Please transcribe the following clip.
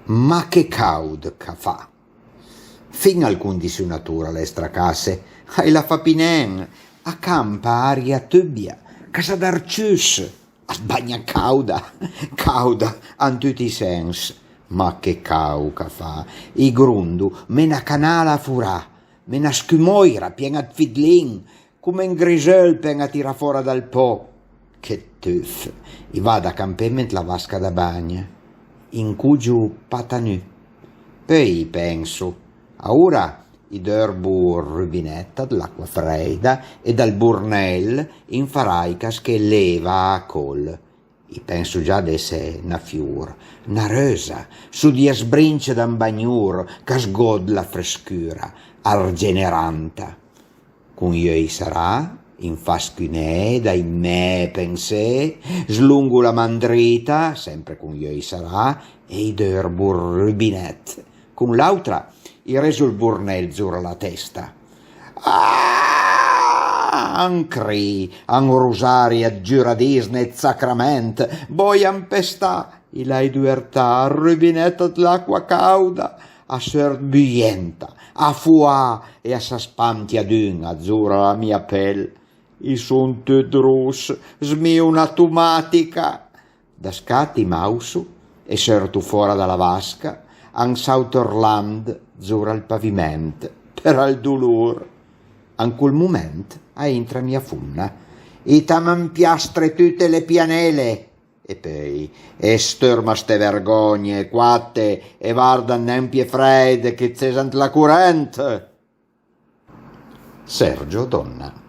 Ma che caud ca fa! Fin alcun di su natura l'estra case, ai la fa pinen, a campa aria tubbia, casa d'arcius, a bagna cauda, an tutti i sens. Ma che cau ca fa! I grundu, mena canala a furà, mena scumoira, piena d fidlin, come un grisel pen a tira fora dal po'. Che tuff! I va da campement la vasca da bagna, in cugiu patanù. Poi penso, ora i derbu rubinetta dell'acqua fredda e dal burnell in faraicas che leva a col. I penso già d'esse na fiur, na rösa, su di sbrince d'an bagnur, che sgod la frescura, argeneranta. Con iei sarà, in fascunè, dai me pensè, slungo la mandrita, sempre con iei sarà, e i derbu rubinet. Con l'altra, i reso il burnell zura la testa. An cri, an rosari a giuradisne sacrament, boi an pestà, i lai duertà, rubinetta dell'acqua cauda, a ser buienta, a fuà e a s'aspanti ad un azzurra la mia pel. I son tut rus, smio una tumatica. Da scatti mausu e sertu fora dalla vasca, an sauterland zura il paviment, per al dolor. An quel moment a entra mia funna, e taman piastre tutte le pianele, e poi sterma ste vergogne, quatte, e vardan nempie fredde che cesant la curente. Sergio Donna.